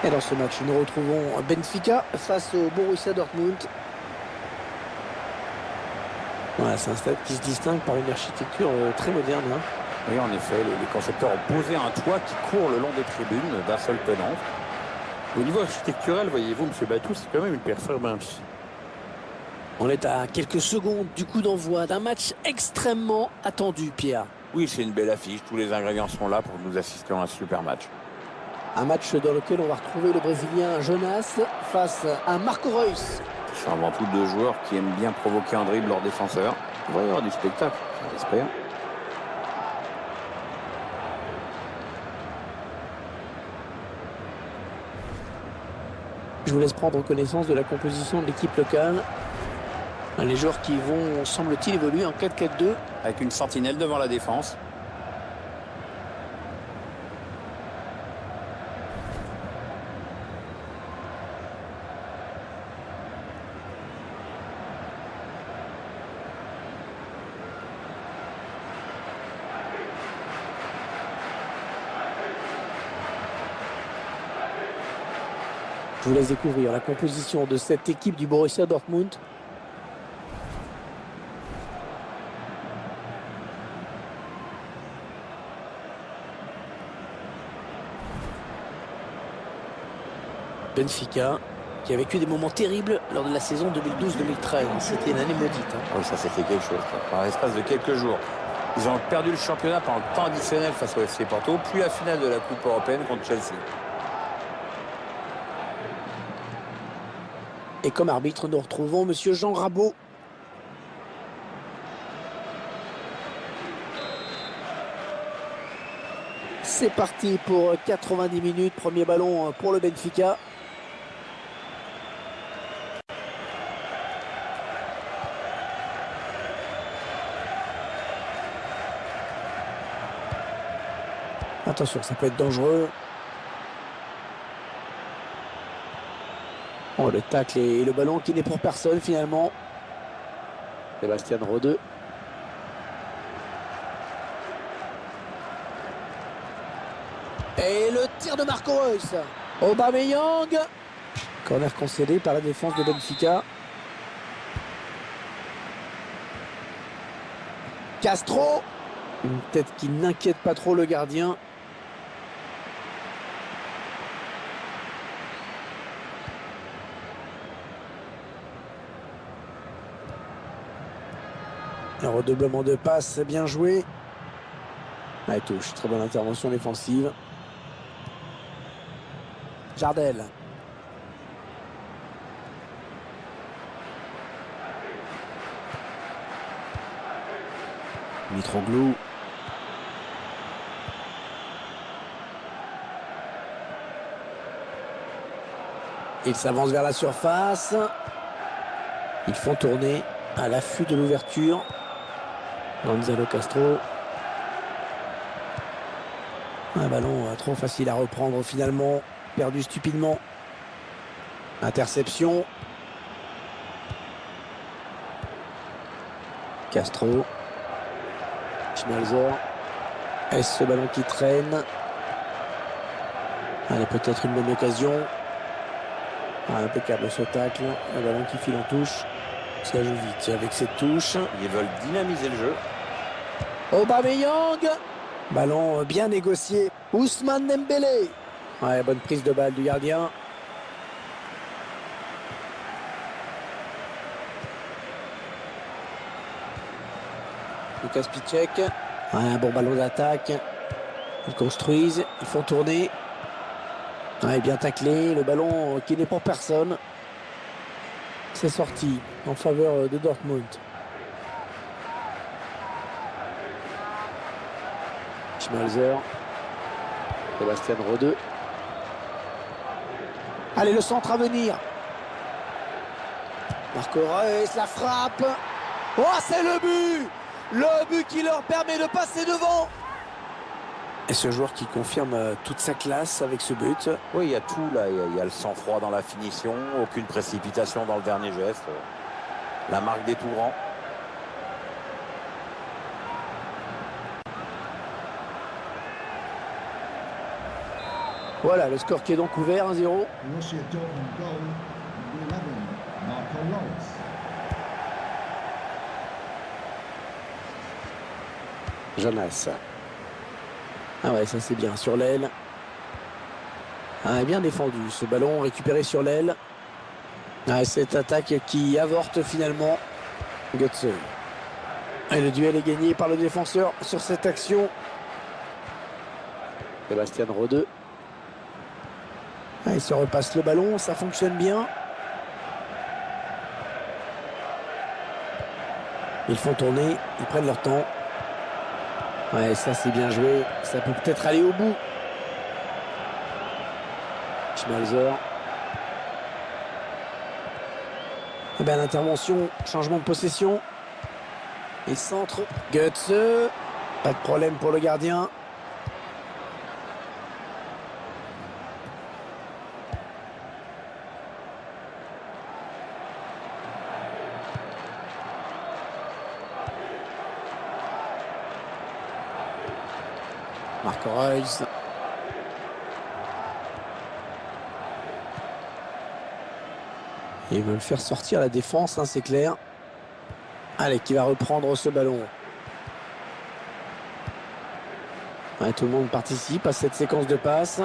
Et dans ce match, nous retrouvons Benfica face au Borussia Dortmund. Voilà, c'est un stade qui se distingue par une architecture très moderne. Oui, en effet, les concepteurs ont posé un toit qui court le long des tribunes d'un seul tenant. Au niveau architectural, voyez-vous, M. Batou, c'est quand même une performance. On est à quelques secondes du coup d'envoi d'un match extrêmement attendu, Pierre. Oui, c'est une belle affiche. Tous les ingrédients sont là pour nous assister à un super match. Un match dans lequel on va retrouver le Brésilien Jonas face à Marco Reus. Ce sont avant tout deux joueurs qui aiment bien provoquer un dribble leurs défenseurs. Il va y avoir du spectacle, j'espère. Je vous laisse prendre connaissance de la composition de l'équipe locale. Les joueurs qui vont, semble-t-il, évoluer en 4-4-2. Avec une sentinelle devant la défense. Je vous laisse découvrir la composition de cette équipe du Borussia Dortmund. Benfica, qui a vécu des moments terribles lors de la saison 2012-2013. C'était une année maudite. Oui, ça c'était quelque chose. Par l'espace de quelques jours. Ils ont perdu le championnat pendant le temps additionnel face au FC Porto, puis la finale de la Coupe européenne contre Chelsea. Et comme arbitre, nous retrouvons Monsieur Jean Rabault. C'est parti pour 90 minutes. Premier ballon pour le Benfica. Attention, ça peut être dangereux. Oh, le tacle et le ballon qui n'est pour personne finalement. Sébastien Rode. Et le tir de Marco Reus. Aubameyang. Corner concédé par la défense de Benfica. Castro. Une tête qui n'inquiète pas trop le gardien. Un redoublement de passe, bien joué. Ah, il touche, très bonne intervention défensive. Jardel. Mitroglou. Il s'avance vers la surface. Ils font tourner à l'affût de l'ouverture. Gonzalo Castro. Un ballon trop facile à reprendre finalement. Perdu stupidement. Interception. Castro. Schmalzer. Est-ce ce ballon qui traîne? Allez, peut-être une bonne occasion. Impeccable ce tacle. Un ballon qui file en touche. Ça joue vite avec cette touche. Ils veulent dynamiser le jeu. Aubameyang. Ballon bien négocié. Ousmane Dembélé. Ouais, bonne prise de balle du gardien. Lucas Piszczek. Ouais, un bon ballon d'attaque. Ils construisent, ils font tourner. Ouais, bien taclé. Le ballon qui n'est pour personne. C'est sorti en faveur de Dortmund. Schmalzer. Sébastien Rode. Allez, le centre à venir. Marco Reus, la frappe. Oh, c'est le but! Le but qui leur permet de passer devant. Et ce joueur qui confirme toute sa classe avec ce but. Oui, il y a tout là. Il y a le sang-froid dans la finition, aucune précipitation dans le dernier geste. La marque des Tourans. Voilà, le score qui est donc ouvert, 1-0. Borussia Dortmund goal, number 11, Marco Reus. Jonas. Ah ouais, ça c'est bien, sur l'aile. Ah, bien défendu, ce ballon récupéré sur l'aile. Ah, cette attaque qui avorte finalement. Götze. Et le duel est gagné par le défenseur sur cette action. Sébastien Rode. Ah, il se repasse le ballon, ça fonctionne bien. Ils font tourner, ils prennent leur temps. Ouais, ça c'est bien joué. Ça peut peut-être aller au bout. Schmalzer. Eh bien, l'intervention, changement de possession. Et centre. Götze. Pas de problème pour le gardien. Marco Reus. Ils veulent faire sortir la défense, hein, c'est clair. Allez, qui va reprendre ce ballon. Ouais, tout le monde participe à cette séquence de passes.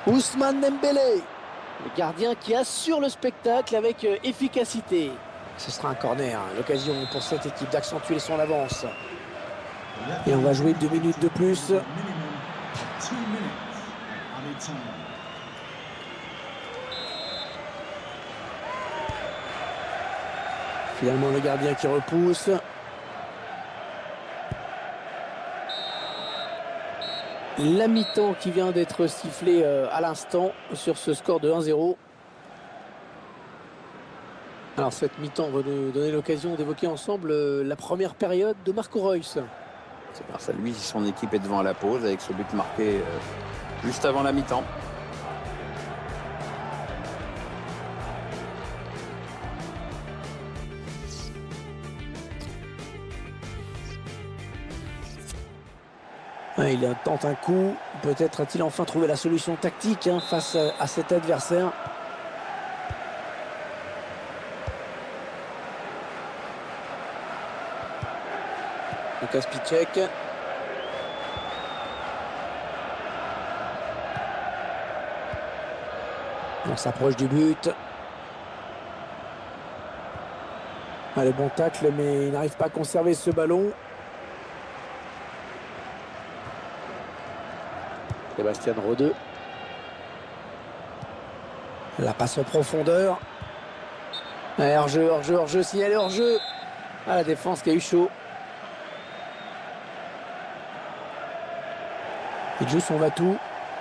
Ousmane Dembélé, le gardien qui assure le spectacle avec efficacité. Ce sera un corner, hein, l'occasion pour cette équipe d'accentuer son avance. Et on va jouer 2 minutes de plus. Minimum 2 minutes added time. Finalement, le gardien qui repousse. La mi-temps qui vient d'être sifflée à l'instant sur ce score de 1-0. Alors cette mi-temps va nous donner l'occasion d'évoquer ensemble la première période de Marco Reus. C'est grâce à lui si son équipe est devant à la pause avec ce but marqué juste avant la mi-temps. Ouais, il tente un coup. Peut-être a-t-il enfin trouvé la solution tactique, hein, face à cet adversaire. Lukas Piszczek. On s'approche du but. Allez, bon tacle, mais il n'arrive pas à conserver ce ballon. Sébastien Rode. La passe en profondeur. Hors-jeu, hors-jeu, hors-jeu, signalé hors-jeu. Ah, la défense qui a eu chaud. Il joue son va-tout.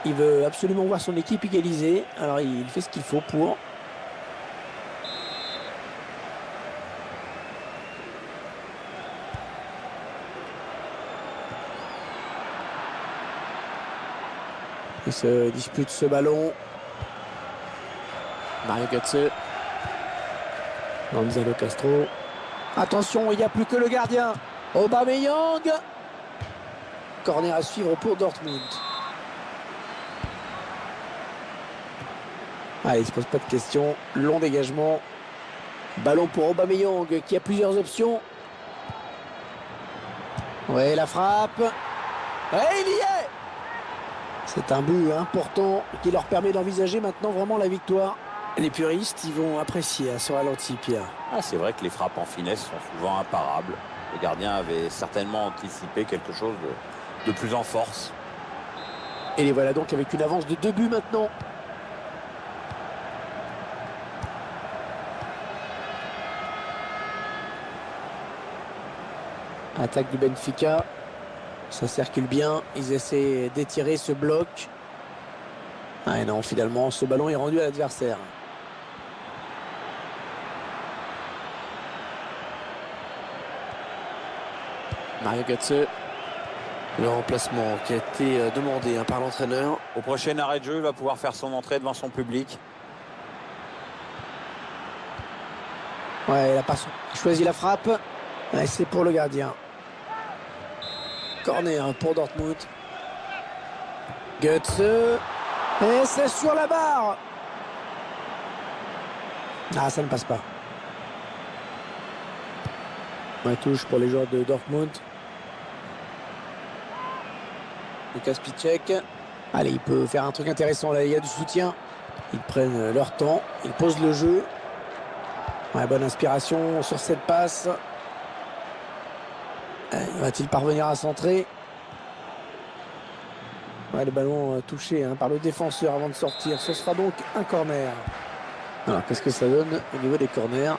Il veut absolument voir son équipe égaliser. Alors il fait ce qu'il faut pour. Il se dispute ce ballon. Mario Götze. Gonzalo Castro. Attention, il n'y a plus que le gardien. Aubameyang. Corner à suivre pour Dortmund. Allez, il ne se pose pas de questions. Long dégagement. Ballon pour Aubameyang qui a plusieurs options. Ouais, la frappe. Et il y est. C'est un but important qui leur permet d'envisager maintenant vraiment la victoire. Les puristes, ils vont apprécier à ce ralenti, Pierre. Ah, c'est vrai que les frappes en finesse sont souvent imparables. Le gardien avait certainement anticipé quelque chose de plus en force. Et les voilà donc avec une avance de 2 buts maintenant. Attaque du Benfica. Ça circule bien. Ils essaient d'étirer ce bloc. Ah et non, finalement, ce ballon est rendu à l'adversaire. Mario Götze. Le remplacement qui a été demandé par l'entraîneur. Au prochain arrêt de jeu, il va pouvoir faire son entrée devant son public. Ouais, il a pas choisi la frappe. Ouais, c'est pour le gardien. Corner pour Dortmund. Götze. Et c'est sur la barre. Ah, ça ne passe pas. Un touche pour les joueurs de Dortmund. Lukas Piszczek. Allez, il peut faire un truc intéressant là, il y a du soutien. Ils prennent leur temps, ils posent le jeu. Ouais, bonne inspiration sur cette passe. Va-t-il parvenir à centrer? Ouais, le ballon touché par le défenseur avant de sortir. Ce sera donc un corner. Alors, qu'est-ce que ça donne au niveau des corners?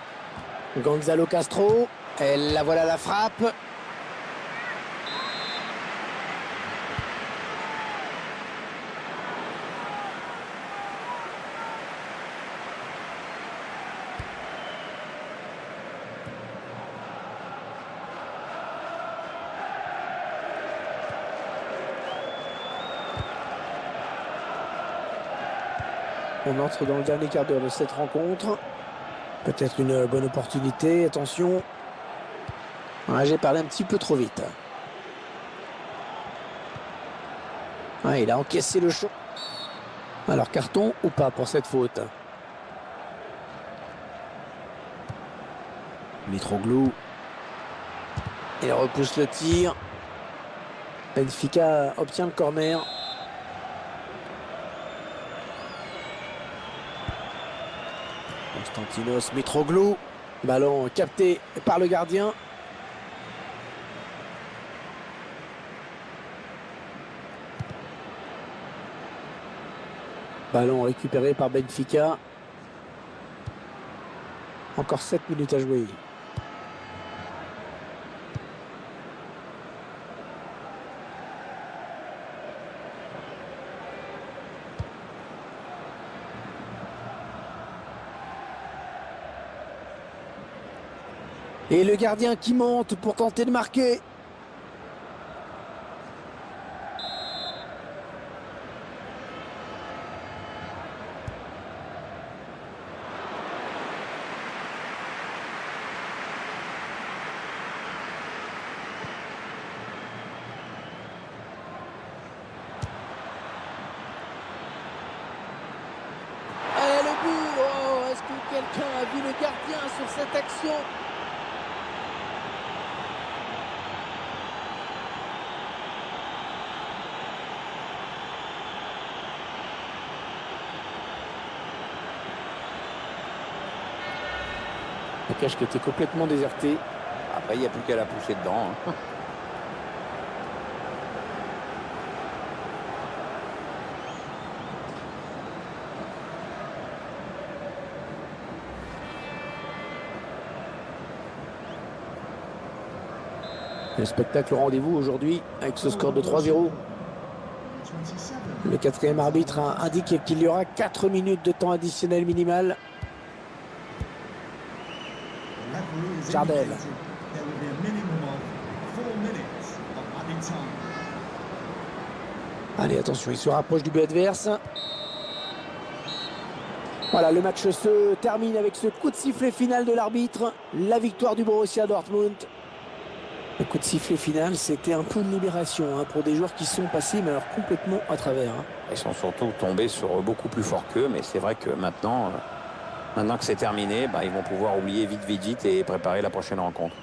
Gonzalo Castro. Et la voilà la frappe. On entre dans le dernier quart d'heure de cette rencontre. Peut-être une bonne opportunité. Attention. Ouais, j'ai parlé un petit peu trop vite. Ouais, il a encaissé le choc. Alors, carton ou pas pour cette faute? Mitroglou. Il repousse le tir. Benfica obtient le corner. Konstantinos Mitroglou. Ballon capté par le gardien. Ballon récupéré par Benfica. Encore 7 minutes à jouer. Et le gardien qui monte pour tenter de marquer. Allez, le but! Oh, est-ce que quelqu'un a vu le gardien sur cette action? La cage qui était complètement désertée. Après, il n'y a plus qu'à la pousser dedans. Le spectacle au rendez-vous aujourd'hui avec ce score de 3-0. Le quatrième arbitre a indiqué qu'il y aura 4 minutes de temps additionnel minimal. Jardel. Allez, attention, il se rapproche du but adverse. Voilà, le match se termine avec ce coup de sifflet final de l'arbitre. La victoire du Borussia Dortmund. Le coup de sifflet final, c'était un peu de libération pour des joueurs qui sont passés, mais alors complètement à travers. Ils sont surtout tombés sur beaucoup plus fort qu'eux, mais c'est vrai que maintenant que c'est terminé, ils vont pouvoir oublier vite et préparer la prochaine rencontre.